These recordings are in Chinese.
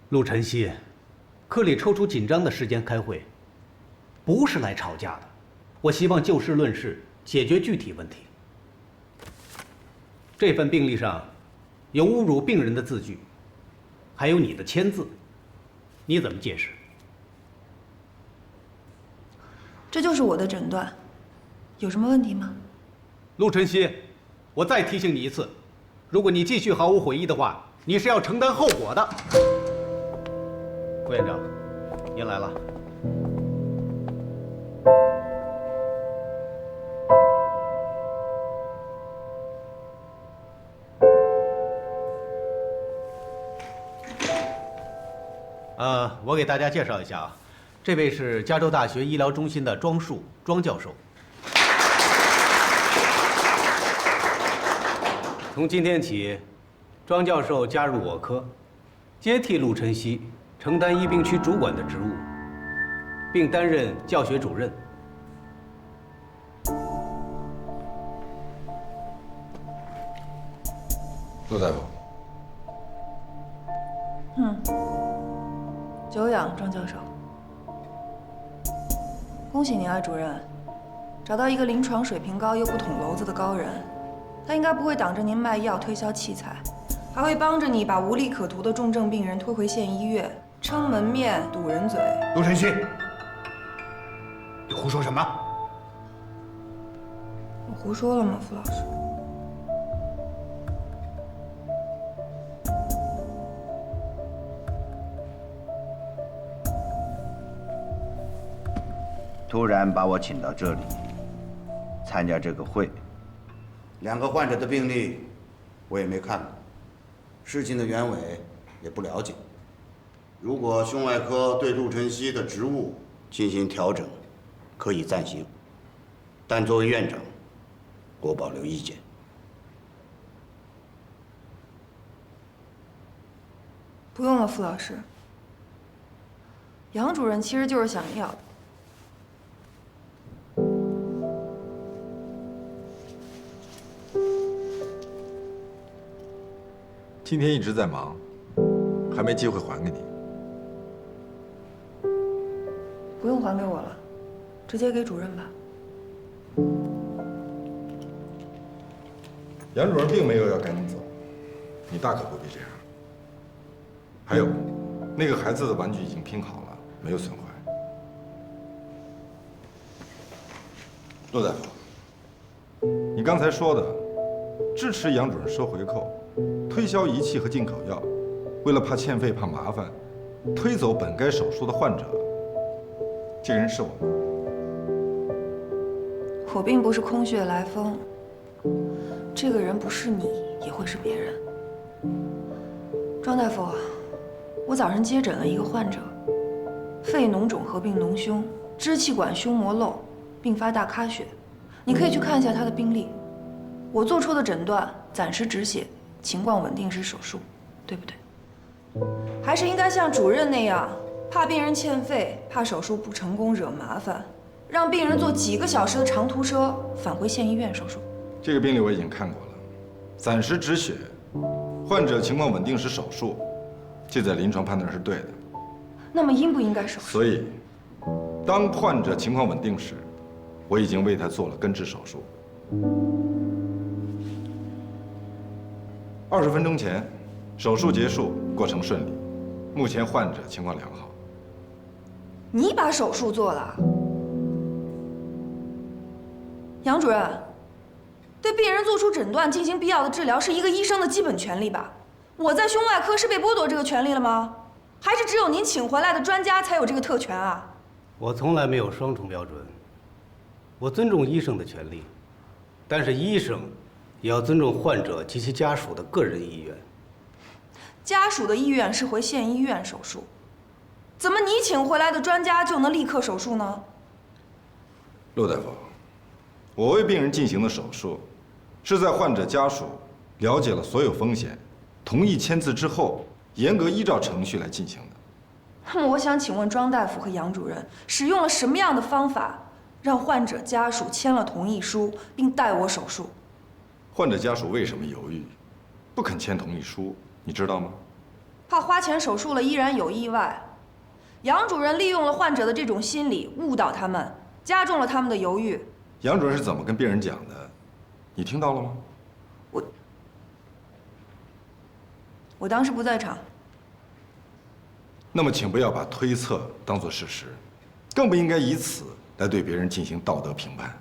陆晨曦，科里抽出紧张的时间开会，不是来吵架的。我希望就事论事，解决具体问题。这份病历上有侮辱病人的字句，还有你的签字，你怎么解释？这就是我的诊断，有什么问题吗？陆晨曦，我再提醒你一次，如果你继续毫无悔意的话，你是要承担后果的。副院长，您来了。我给大家介绍一下啊，这位是加州大学医疗中心的庄树庄教授。从今天起，庄教授加入我科，接替陆晨曦承担医病区主管的职务，并担任教学主任。陆大夫。久仰庄教授。恭喜你啊，主任，找到一个临床水平高又不捅娄子的高人。他应该不会挡着您卖药推销器材，还会帮着你把无利可图的重症病人推回县医院，撑门面堵人嘴。陆晨曦，你胡说什么？我胡说了吗，傅老师？突然把我请到这里，参加这个会。2个患者的病历我也没看过，事情的原委也不了解。如果胸外科对陆晨曦的职务进行调整，可以暂行，但作为院长，我保留意见。不用了，傅老师。杨主任其实就是想要。今天一直在忙，还没机会还给你。不用还给我了，直接给主任吧。杨主任并没有要赶你走，你大可不必这样。还有，那个孩子的玩具已经拼好了，没有损坏。陆大夫，你刚才说的，支持杨主任收回扣。推销仪器和进口药，为了怕欠费、怕麻烦，推走本该手术的患者。这个人是我吗？我并不是空穴来风。这个人不是你，也会是别人。庄大夫，我早上接诊了一个患者，肺脓肿合并脓胸，支气管胸膜瘘，并发大咖血。你可以去看一下他的病历。我做出的诊断暂时止血。情况稳定时手术，对不对？还是应该像主任那样，怕病人欠费，怕手术不成功惹麻烦，让病人坐几个小时的长途车返回县医院手术。这个病例我已经看过了，暂时止血，患者情况稳定时手术，这在临床判断是对的。那么应不应该手术？所以，当患者情况稳定时，我已经为他做了根治手术。20分钟前，手术结束，过程顺利，目前患者情况良好。你把手术做了，杨主任，对病人做出诊断、进行必要的治疗是一个医生的基本权利吧？我在胸外科是被剥夺这个权利了吗？还是只有您请回来的专家才有这个特权啊？我从来没有双重标准，我尊重医生的权利，但是医生也要尊重患者及其家属的个人意愿。家属的意愿是回县医院手术，怎么你请回来的专家就能立刻手术呢？陆大夫，我为病人进行的手术，是在患者家属了解了所有风险，同意签字之后，严格依照程序来进行的。那么我想请问庄大夫和杨主任，使用了什么样的方法，让患者家属签了同意书，并代我手术？患者家属为什么犹豫，不肯签同意书，你知道吗？怕花钱手术了依然有意外。杨主任利用了患者的这种心理，误导他们，加重了他们的犹豫。杨主任是怎么跟病人讲的？你听到了吗？我当时不在场。那么，请不要把推测当作事实，更不应该以此来对别人进行道德评判。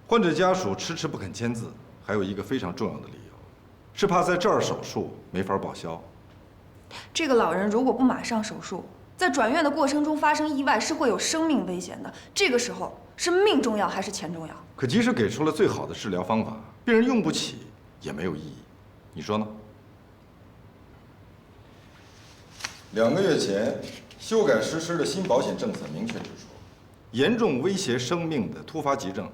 患者家属迟迟不肯签字，还有一个非常重要的理由，是怕在这儿手术没法报销。这个老人如果不马上手术，在转院的过程中发生意外，是会有生命危险的。这个时候是命重要还是钱重要？可即使给出了最好的治疗方法，病人用不起也没有意义，你说呢？2个月前，修改实施的新保险政策明确指出，严重威胁生命的突发急症，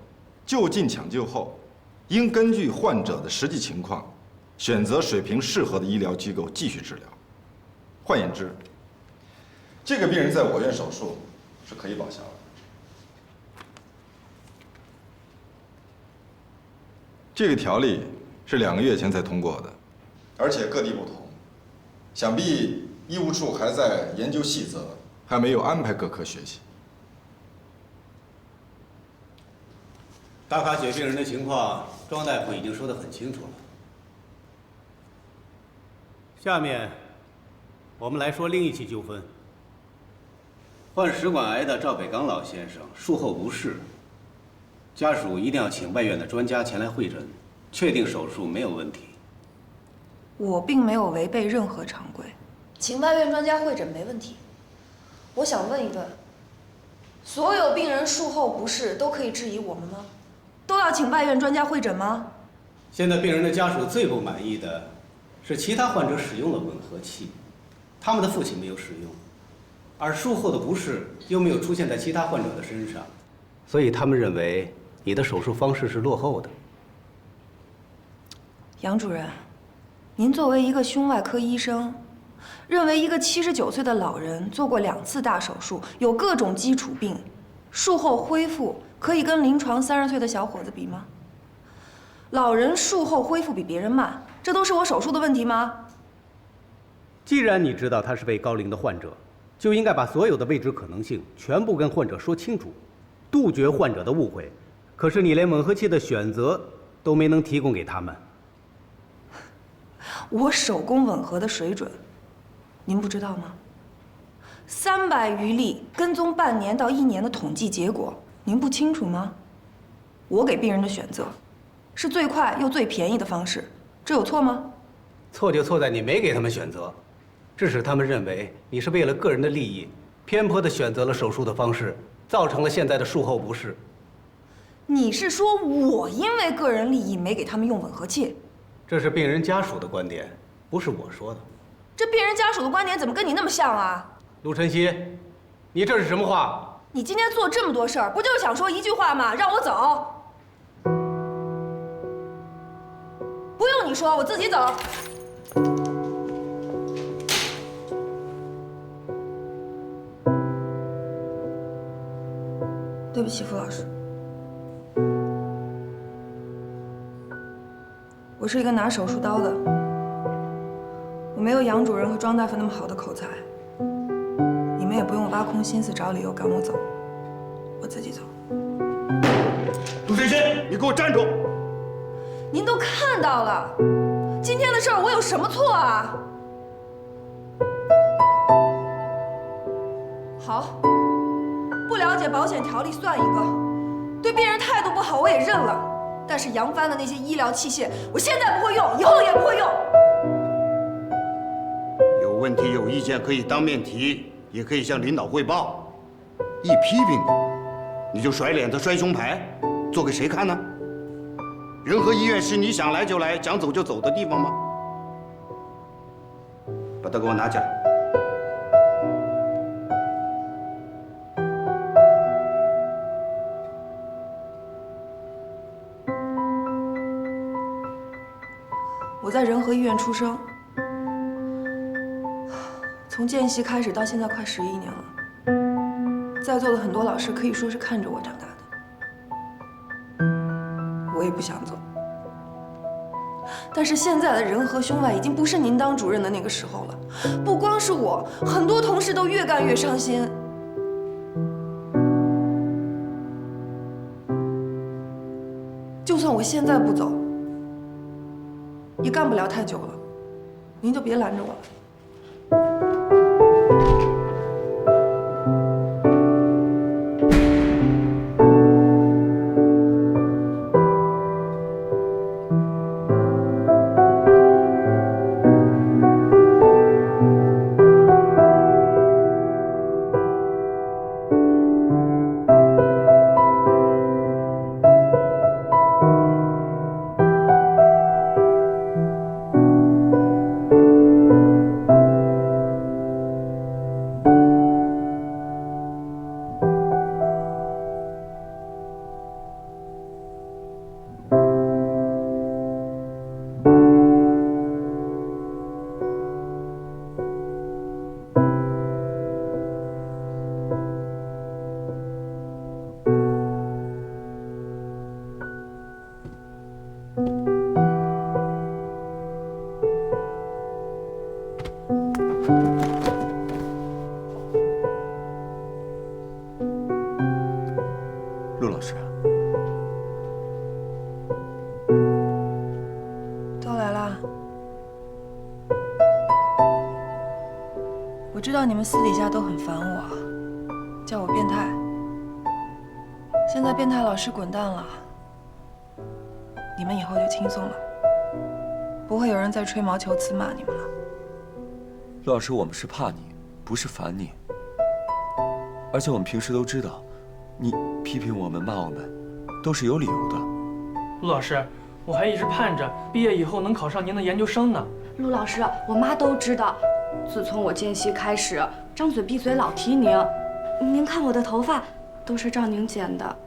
就近抢救后，应根据患者的实际情况，选择水平适合的医疗机构继续治疗。换言之，这个病人在我院手术是可以报销的。这个条例是2个月前才通过的，而且各地不同，想必医务处还在研究细则，还没有安排各科学习。大卡血病人的情况，庄大夫已经说得很清楚了。下面，我们来说另一起纠纷。患食管癌的赵北刚老先生术后不适，家属一定要请外院的专家前来会诊，确定手术没有问题。我并没有违背任何常规。请外院专家会诊没问题。我想问一问，所有病人术后不适都可以质疑我们吗？都要请外院专家会诊吗？现在病人的家属最不满意的是其他患者使用了吻合器，他们的父亲没有使用，而术后的不适又没有出现在其他患者的身上，所以他们认为你的手术方式是落后的。杨主任，您作为一个胸外科医生，认为一个79岁的老人做过2次大手术，有各种基础病，术后恢复可以跟临床30岁的小伙子比吗？老人术后恢复比别人慢，这都是我手术的问题吗？既然你知道他是位高龄的患者，就应该把所有的未知可能性全部跟患者说清楚，杜绝患者的误会。可是你连吻合器的选择都没能提供给他们。我手工吻合的水准，您不知道吗？300余例跟踪半年到1年的统计结果，您不清楚吗？我给病人的选择，是最快又最便宜的方式，这有错吗？错就错在你没给他们选择，致使他们认为你是为了个人的利益，偏颇地选择了手术的方式，造成了现在的术后不适。你是说我因为个人利益没给他们用吻合器？这是病人家属的观点，不是我说的。这病人家属的观点怎么跟你那么像啊？陆晨曦，你这是什么话？你今天做这么多事儿，不就是想说一句话吗？让我走。不用你说，我自己走。对不起，傅老师，我是一个拿手术刀的，我没有杨主任和庄大夫那么好的口才，你们也不用挖空心思找理由赶我走，我自己走。陆晨曦，你给我站住！您都看到了，今天的事儿我有什么错啊？好，不了解保险条例算一个，对病人态度不好我也认了。但是杨帆的那些医疗器械，我现在不会用，以后也不会用。有问题有意见可以当面提，也可以向领导汇报。一批评你就甩脸子摔胸牌，做给谁看呢？仁和医院是你想来就来、想走就走的地方吗？把它给我拿起来。我在仁和医院出生，从见习开始到现在快11年了，在座的很多老师可以说是看着我长大的。我也不想走，但是现在的人和胸外已经不是您当主任的那个时候了，不光是我，很多同事都越干越伤心。就算我现在不走，也干不了太久了，您就别拦着我了。陆老师，都来啦。我知道你们私底下都很烦我，叫我变态。现在变态老师滚蛋了，你们以后就轻松了，不会有人再吹毛求疵骂你们了。陆老师，我们是怕你，不是烦你。而且我们平时都知道，你批评我们、骂我们，都是有理由的。陆老师，我还一直盼着毕业以后能考上您的研究生呢。陆老师，我妈都知道，自从我见习开始，张嘴闭嘴老提您。您看我的头发，都是照您剪的。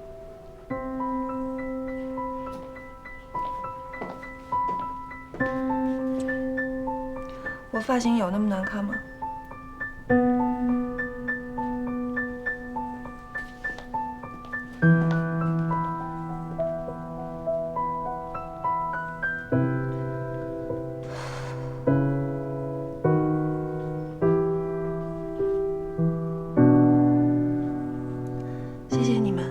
我发型有那么难看吗？谢谢你们，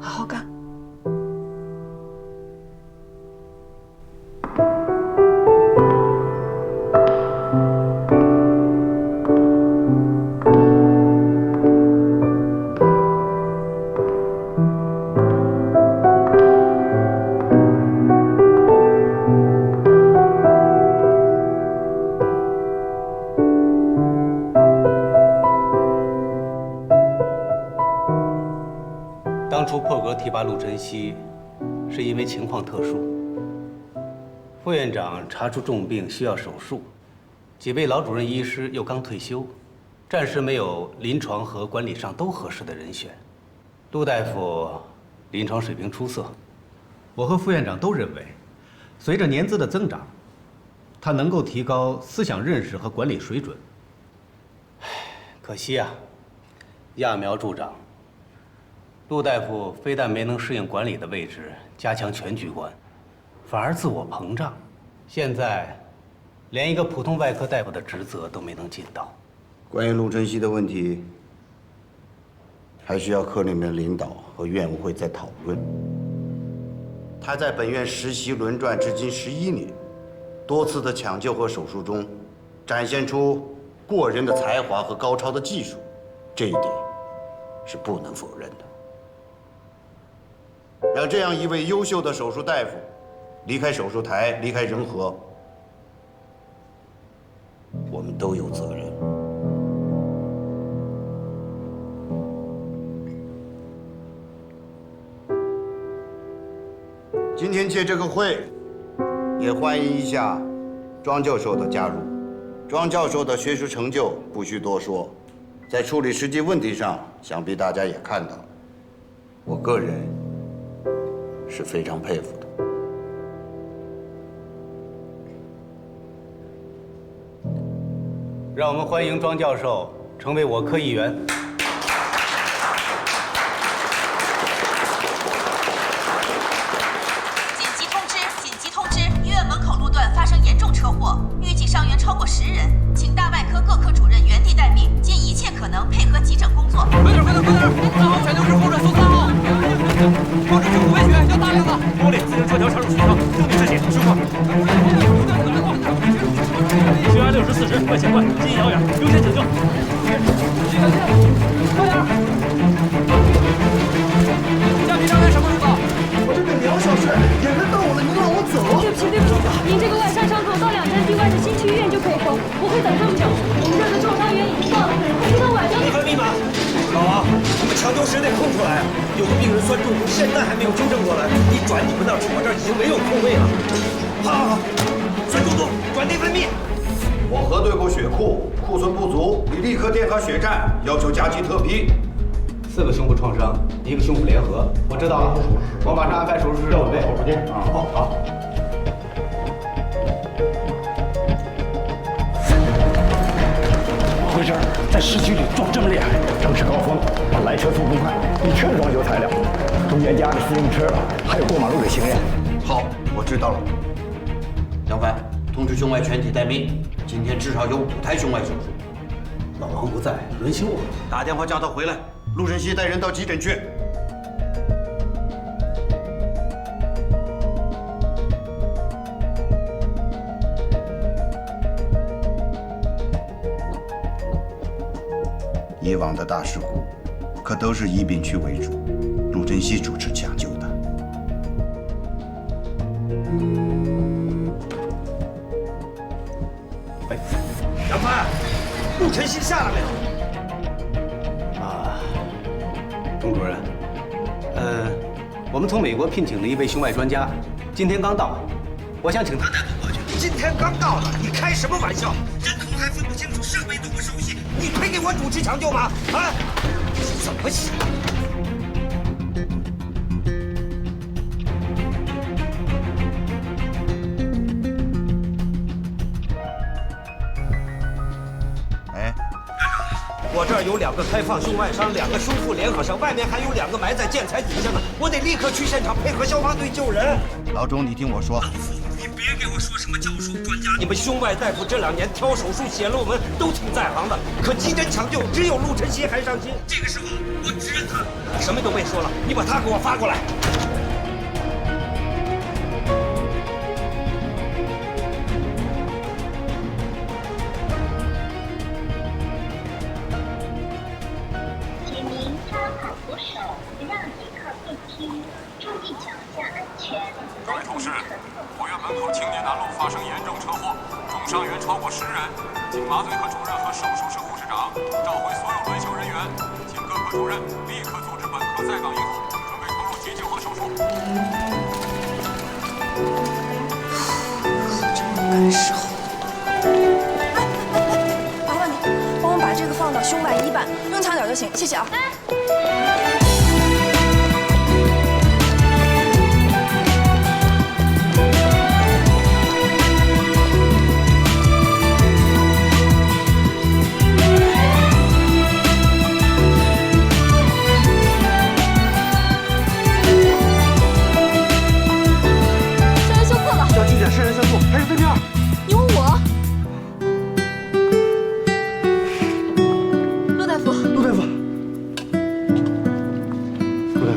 好好干。当初破格提拔陆晨曦，是因为情况特殊。副院长查出重病需要手术，几位老主任医师又刚退休，暂时没有临床和管理上都合适的人选。陆大夫临床水平出色，我和副院长都认为，随着年资的增长，他能够提高思想认识和管理水准。可惜啊，揠苗助长。陆大夫非但没能适应管理的位置，加强全局观，反而自我膨胀，现在连一个普通外科大夫的职责都没能尽到。关于陆晨曦的问题，还需要科里面的领导和院务会再讨论。他在本院实习轮转至今11年，多次的抢救和手术中，展现出过人的才华和高超的技术，这一点是不能否认的。让这样一位优秀的手术大夫离开手术台，离开仁和，我们都有责任。今天借这个会，也欢迎一下庄教授的加入。庄教授的学术成就不需多说，在处理实际问题上，想必大家也看到了。我个人是非常佩服的。让我们欢迎庄教授成为我科一员。今10人，请大外科各科主任原地待命，尽一切可能配合急诊工作。快点！3号全流室后转送3号。防止事故危险，要大量的玻璃自行车条插入气窗，重点肢解10块。血压60、40，快前快，进遥远，优先抢救。快点！橡皮伤员什么路子？我这边2小时也轮到我了，您让我走？对不起，您这个外伤伤口到2站地外的新区医院就可以缝，不会等这么久。我们这儿的重伤员已经到了，快去到晚上。立刻密码。老王，我们抢救室得空出来，有个病人酸中毒，现在还没有纠正过来。你转你们那儿去，我这儿已经没有空位了。好，酸中毒，转内分泌。我核对过血库，库存不足，你立刻电话血站，要求加急特批。4个胸部创伤，1个胸部联合。我知道了，我马上安排手术室准备。手术间啊，好。怎么回事？在市区里撞这么厉害？正是高峰，他来车速更快，一车装修材料，中间夹着私用车，还有过马路的行人。好，我知道了。杨帆，通知胸外全体待命，今天至少有5台胸外手术。老王不在，轮休啊。打电话叫他回来。陆晨曦带人到急诊去。以往的大事故，可都是以病区为主，陆晨曦主持抢救的。杨帆，陆晨曦下来没有？钟主任，我们从美国聘请了一位胸外专家，今天刚到，我想请他带我过去。今天刚到的，你开什么玩笑？人口还分不清楚，设备都不熟悉，你配给我主持抢救吗？啊，你是怎么想的？我这儿有2个开放胸外伤，2个胸腹联合伤，外面还有2个埋在建材底下呢。我得立刻去现场配合消防队救人。老钟，你听我说，你别给我说什么教授专家，你们胸外大夫这2年挑手术、写论文都挺在行的，可急诊抢救只有陆晨曦还上心。这个时候我指认他，你什么都别说了，你把他给我发过来。各位同事，国园门口青年南路发生严重车祸，重伤员超过10人，请麻醉科主任和手术室护士长召回所有轮休人员，请各科主任立刻组织本科在岗医护准备投入急救和手术。这么赶时候，麻烦你帮我把这个放到胸外1班，用墙角就行，谢谢啊。还是对面，有我。陆大夫，陆大夫，陆大夫，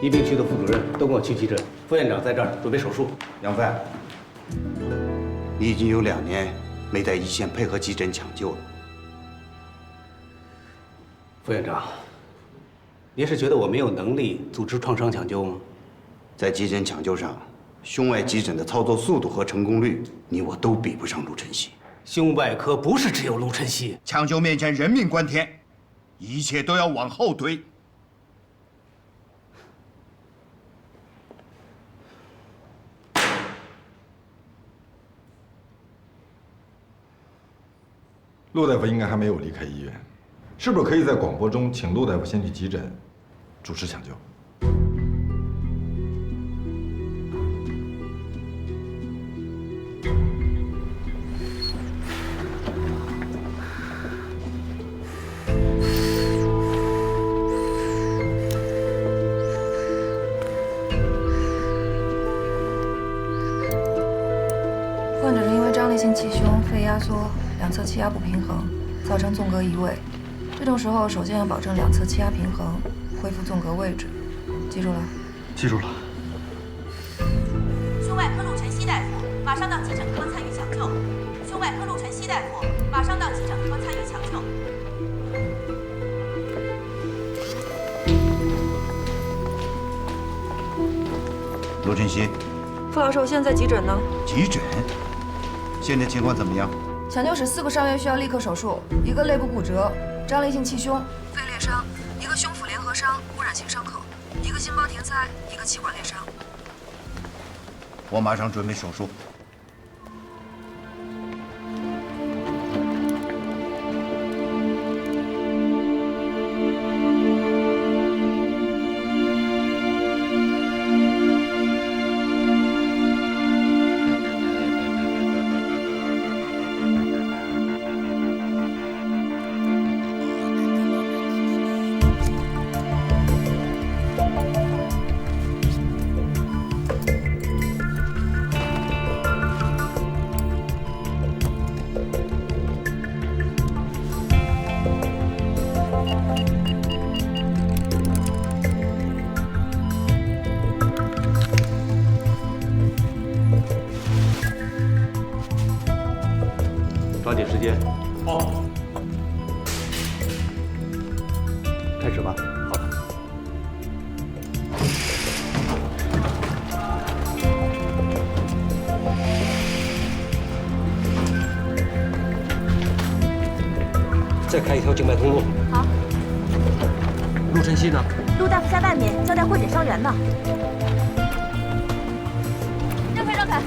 医病区的副主任都跟我去急诊，副院长在这儿准备手术。杨帆，你已经有2年没在一线配合急诊抢救了。副院长，您是觉得我没有能力组织创伤抢救吗？在急诊抢救上，胸外急诊的操作速度和成功率，你我都比不上陆晨曦。胸外科不是只有陆晨曦，抢救面前人命关天，一切都要往后推。陆大夫应该还没有离开医院，是不是可以在广播中请陆大夫先去急诊，主持抢救？性气胸、肺压缩，两侧气压不平衡，造成纵隔移位。这种时候，首先要保证两侧气压平衡，恢复纵隔位置。记住了？记住了。胸外科陆晨曦大夫，马上到急诊科参与抢救。胸外科陆晨曦大夫，马上到急诊科参与抢救。陆晨曦，傅老师，我现在在急诊呢。急诊？现在情况怎么样？抢救室4个伤员需要立刻手术，一个肋部骨折、张力性气胸、肺裂伤，一个胸腹联合伤、污染性伤口，一个心包填塞，一个气管裂伤。我马上准备手术。抓紧时间。好。开始吧。好的。再开一条静脉通路。好。陆晨曦呢？陆大夫在外面交代会诊伤员呢。让开让开，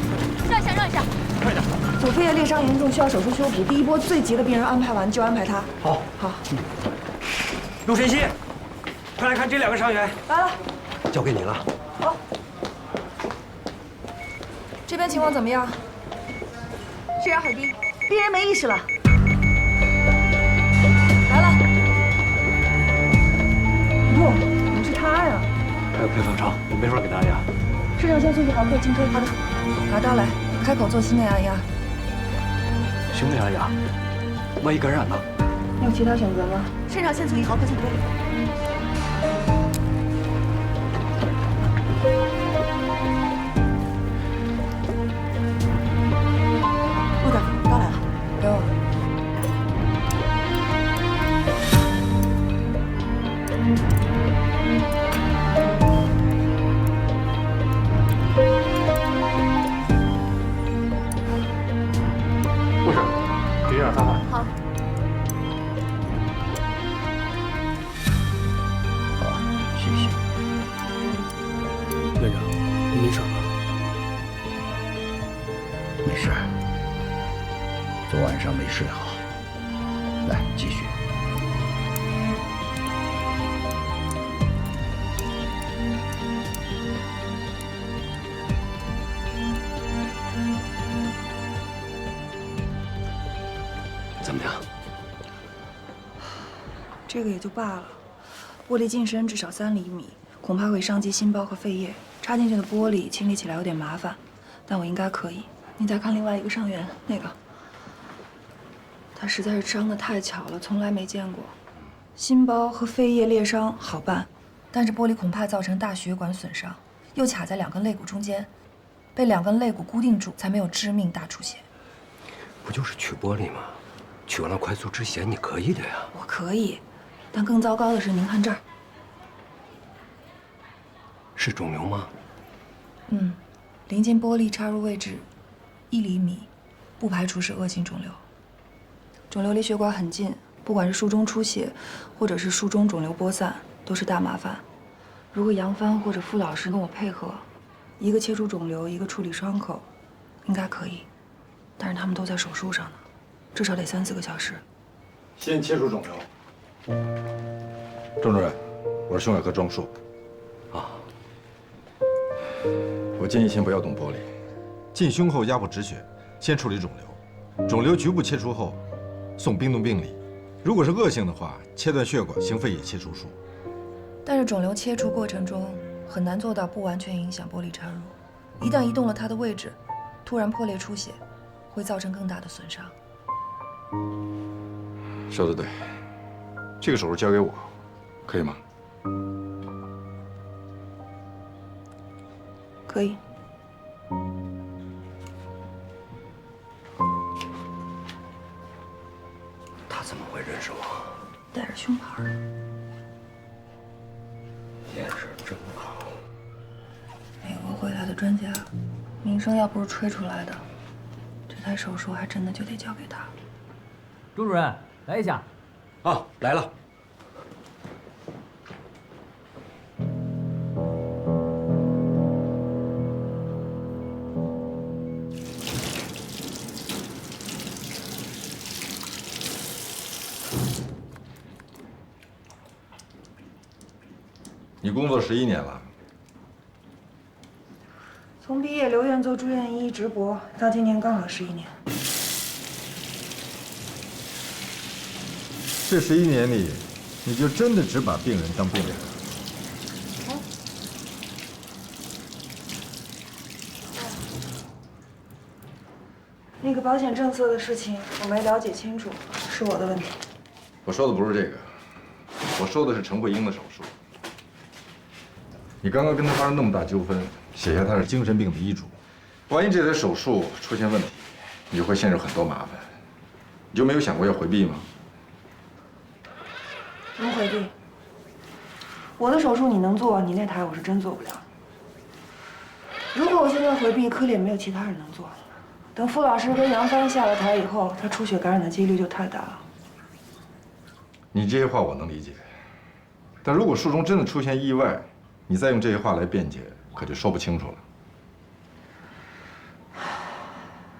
让一下让一下。快点。左肺叶裂伤严重，需要手术修补。第一波最急的病人安排完就安排他。好。好。陆晨曦，快来看这2个伤员。来了。交给你了。好。这边情况怎么样？血压很低，病人没意识了。来了。不，怎么是他呀？还有配方抄，我没法给大家。肾上腺素1毫克，经推。好的。拿刀来，开口做心内按压。胸内按压，万一感染呢？你有其他选择吗？肾上腺素1毫克，经推。陆大夫，刀来了。给我。护士，给点擦汗。好。好，谢谢。院长，您没事吧？没事。昨晚上没睡好。来，继续。怎么样？这个也就罢了，玻璃进深至少3厘米，恐怕会伤及心包和肺叶。插进去的玻璃清理起来有点麻烦，但我应该可以。你再看另外一个伤员，那个，他实在是伤得太巧了，从来没见过。心包和肺叶裂伤好办，但是玻璃恐怕造成大血管损伤，又卡在2根肋骨中间，被2根肋骨固定住，才没有致命大出血。不就是取玻璃吗？取完了快速止血，你可以的呀。我可以，但更糟糕的是，您看这儿，是肿瘤吗？临近玻璃插入位置1厘米，不排除是恶性肿瘤。肿瘤离血管很近，不管是术中出血，或者是术中肿瘤播散，都是大麻烦。如果杨帆或者傅老师跟我配合，一个切除肿瘤，一个处理伤口，应该可以。但是他们都在手术上呢，至少得3、4个小时。先切除肿瘤。郑主任，我是胸外科庄硕。啊。我建议先不要动玻璃，进胸后压迫止血，先处理肿瘤。肿瘤局部切除后，送冰冻病理。如果是恶性的话，切断血管行肺叶切除术。但是肿瘤切除过程中很难做到不完全影响玻璃插入，一旦移动了它的位置，突然破裂出血，会造成更大的损伤。说得对，这个手术交给我，可以吗？可以。他怎么会认识我？带着胸牌。眼神真好。美国回来的专家，名声要不是吹出来的，这台手术还真的就得交给他。钟主任，来一下。啊，来了。你工作11年了，从毕业留院做住院医直博，到今年刚好11年。这11年里，你就真的只把病人当病人了？那个保险政策的事情我没了解清楚，是我的问题。我说的不是这个，我说的是陈慧英的手术。你刚刚跟他发生那么大纠纷，写下他是精神病的医嘱，万一这台手术出现问题，你就会陷入很多麻烦。你就没有想过要回避吗？能回避？我的手术你能做，你那台我是真做不了。如果我现在回避，科里也没有其他人能做。等傅老师跟杨帆下了台以后，他出血感染的几率就太大了。你这些话我能理解，但如果术中真的出现意外，你再用这些话来辩解，可就说不清楚了。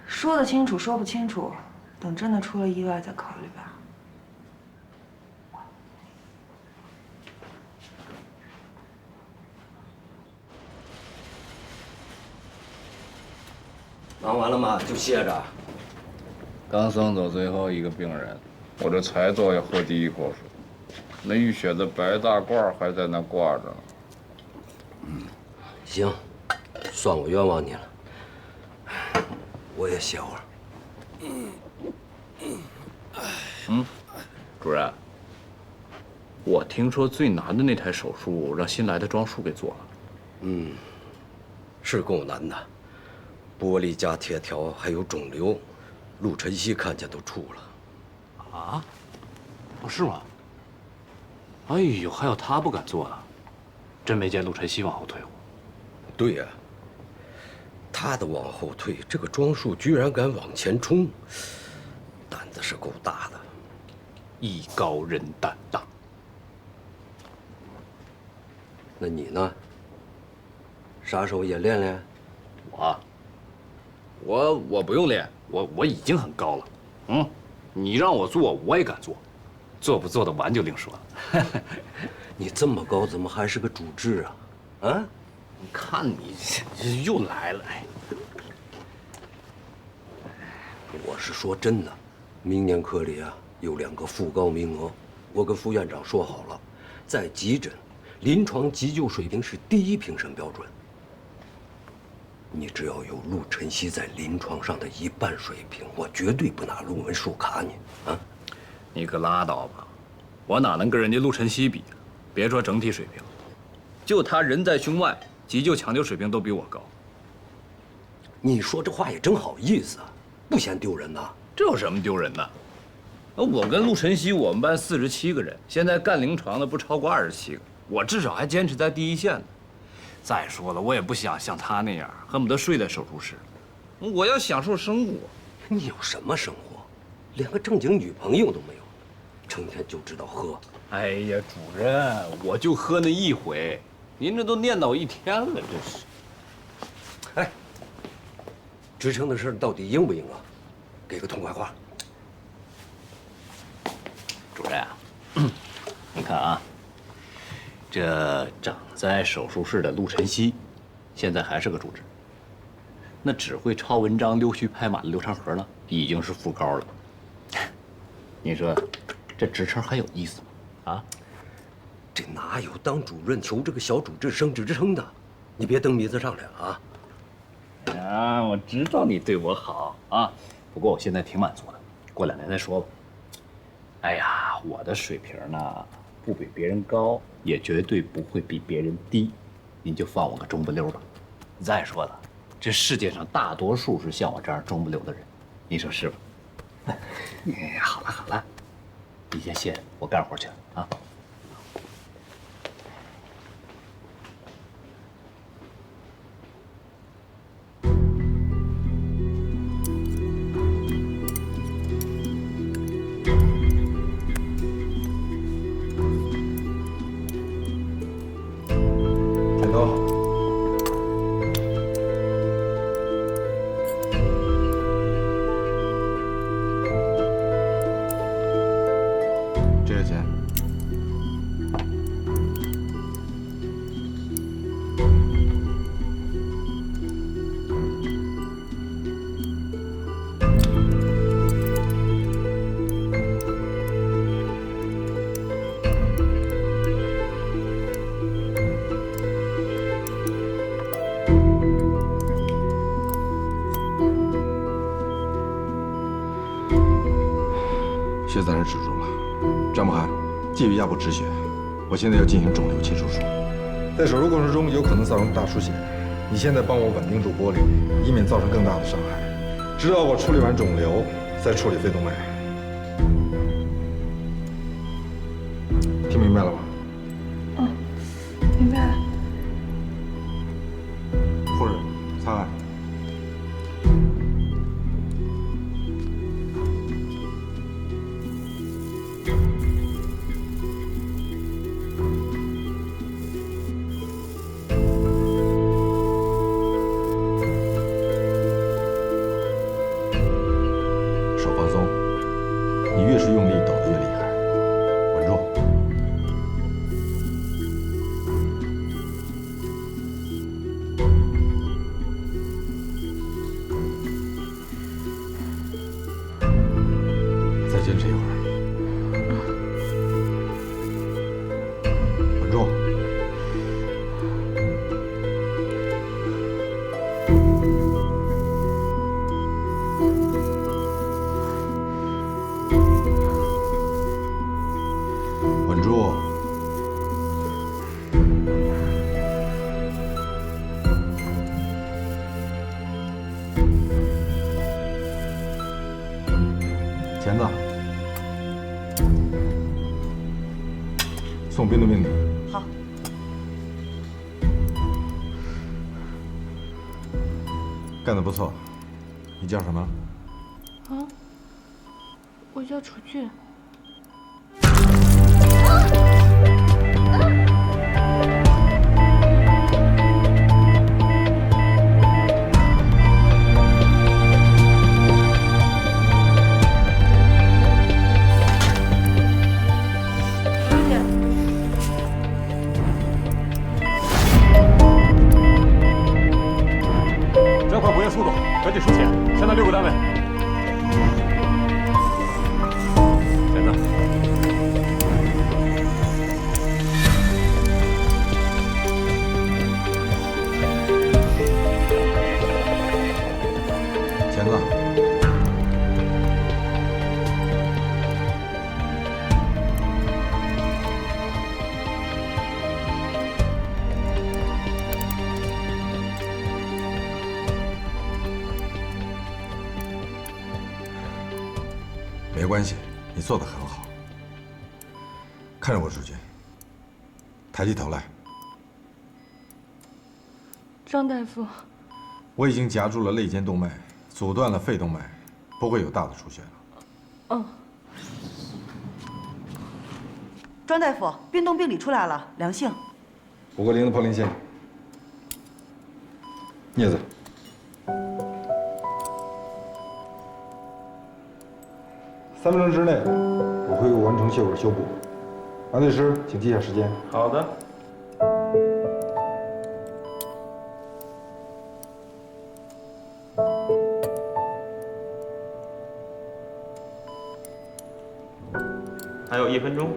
说得清楚，说不清楚，等真的出了意外再考虑吧。忙完了吗？就歇着。刚送走最后一个病人，我这才做下喝第一口水，那淤血的白大褂还在那挂着呢。行，算我冤枉你了。我也歇会儿。主任，我听说最难的那台手术让新来的庄树给做了。是够难的，玻璃加铁条，还有肿瘤，陆晨曦看见都怵了。啊？哦，是吗？哎呦，还有他不敢做呢，真没见陆晨曦往后退过。对呀，他的往后退，这个庄树居然敢往前冲，胆子是够大的。艺高人胆大。那你呢？啥时候也练练？我不用练，我已经很高了。你让我做，我也敢做，做不做得完就另说了。你这么高，怎么还是个主治啊？啊？你看你又来了。我是说真的，明年科里啊有2个副高名额，我跟副院长说好了，在急诊、临床急救水平是第一评审标准。你只要有陆晨曦在临床上的1半水平，我绝对不拿论文数卡你啊！你可拉倒吧，我哪能跟人家陆晨曦比啊？别说整体水平，就他人在胸外，急救抢救水平都比我高。你说这话也真好意思啊，不嫌丢人呐？这有什么丢人的？我跟陆晨曦，我们班47个人，现在干临床的不超过27个，我至少还坚持在第一线呢。再说了，我也不想像他那样，恨不得睡在手术室。我要享受生活。你有什么生活？连个正经女朋友都没有，成天就知道喝。哎呀，主任，我就喝那一回，您这都念叨1天了，这是。哎，职称的事到底应不应啊？给个痛快话。主任啊，你看啊，这长在手术室的陆晨曦，现在还是个主治。那只会抄文章、溜须拍马的刘长河呢，已经是副高了。你说，这职称还有意思吗？啊？这哪有当主任求这个小主治升职称的？你别蹬鼻子上来了啊！啊，我知道你对我好啊，不过我现在挺满足的，过2年再说吧。哎呀，我的水平呢，不比别人高，也绝对不会比别人低，您就放我个中不溜吧。再说了，这世界上大多数是像我这样中不溜的人，你说是吧？哎，好了好了，你先歇着，我干活去了啊。剪刀。这个钱。血暂时止住了，张慕寒，继续压迫止血。我现在要进行肿瘤切除术，在手术过程中有可能造成大出血。你现在帮我稳定住玻璃，以免造成更大的伤害，直到我处理完肿瘤，再处理肺动脉。听明白了吗？嗯，明白了。护士，擦汗。手放松，你越是用力，抖得越厉害。稳住。再坚持一会儿。稳住。稳住。钳子，送冰冻病理。好。干得不错。你叫什么？啊，我叫楚俊。加快补液速度，赶紧输血，现在6个单位。钳子。钳子。没关系，你做得很好。看着我，楚俊，抬起头来。张大夫，我已经夹住了肋间动脉，阻断了肺动脉，不会有大的出血了。嗯。庄大夫，冰冻病理出来了，良性。5个0的破鳞线。镊子。3分钟之内，我会完成血管修补。王律师，请记下时间。好的。还有1分钟。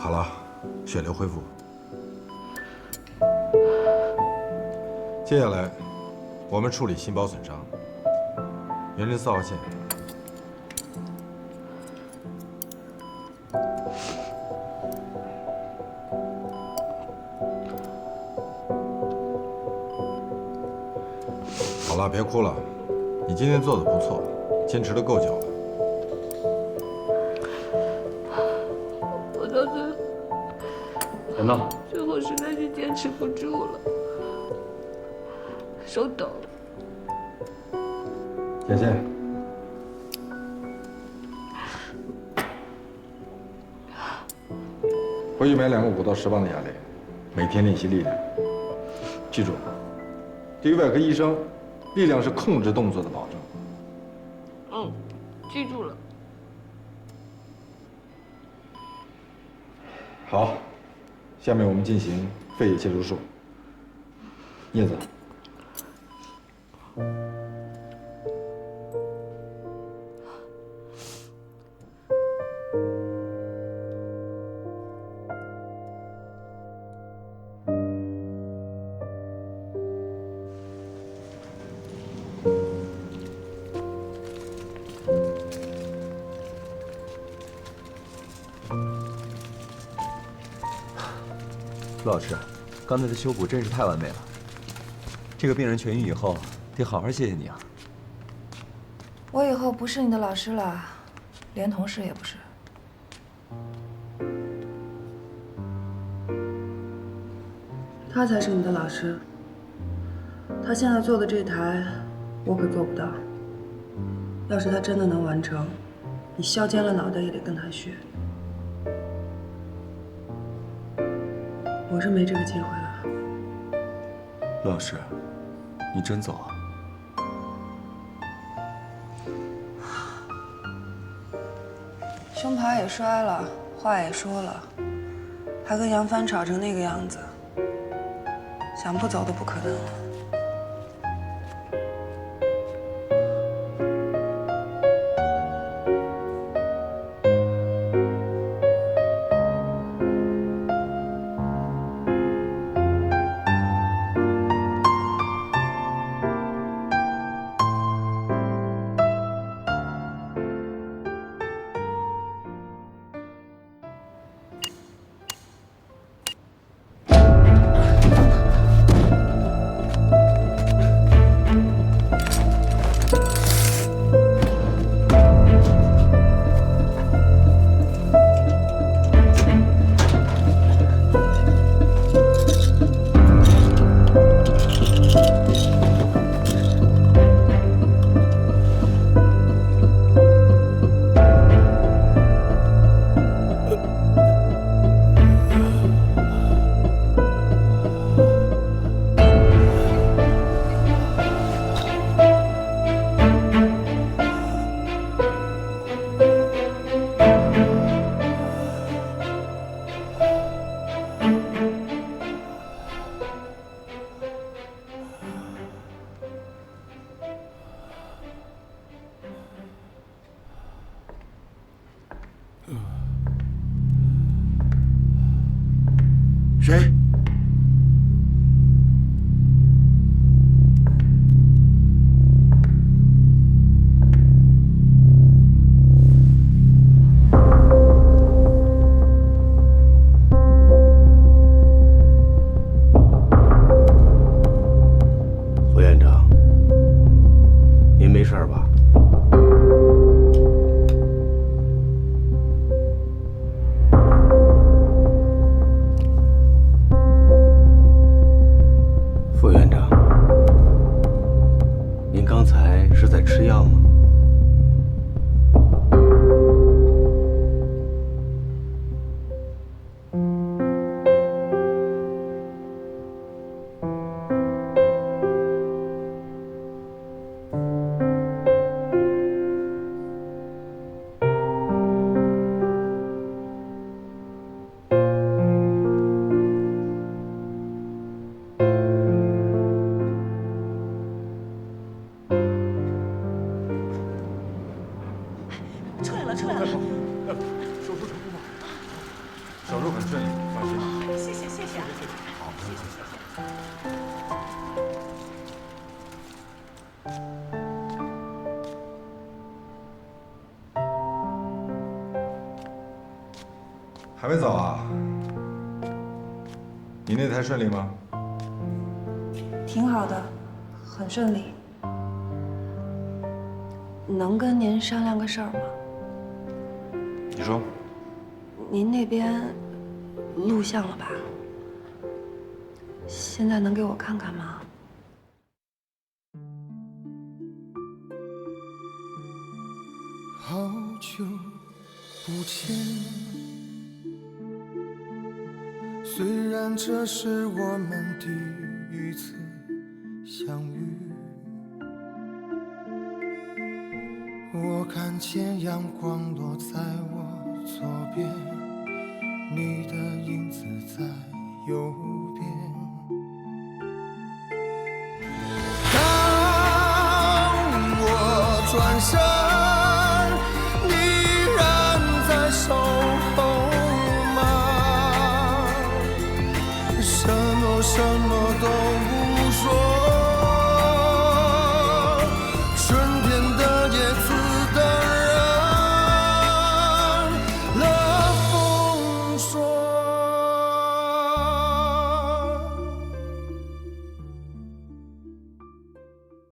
好了，血流恢复。接下来，我们处理心包损伤。原针4号线。好了，别哭了，你今天做的不错，坚持的够久了。我到最后，人呢？最后实在是坚持不住了，手抖。谢谢。回去买2个5到10磅的哑铃，每天练习力量。记住，对于外科医生，力量是控制动作的保证。嗯，记住了。好，下面我们进行肺叶切除术。叶子。陆老师，刚才的修补真是太完美了。这个病人痊愈以后，得好好谢谢你啊。我以后不是你的老师了，连同事也不是。他才是你的老师。他现在做的这台，我可做不到。要是他真的能完成，你削尖了脑袋也得跟他学。我是没这个机会了。陆老师，你真走啊？胸牌也摔了，话也说了，还跟杨帆吵成那个样子，想不走都不可能了。谁？副院长，您没事吧？术很顺利，放心吧。谢谢谢谢。好，谢谢。还没走啊？你那台顺利吗？挺好的，很顺利。能跟您商量个事儿吗？你说。您那边录像了吧？现在能给我看看吗？好久不见，虽然这是我们第一次相遇，我看见阳光落在我左边，你的影子在右边。当我转身，你仍在守候吗？什么都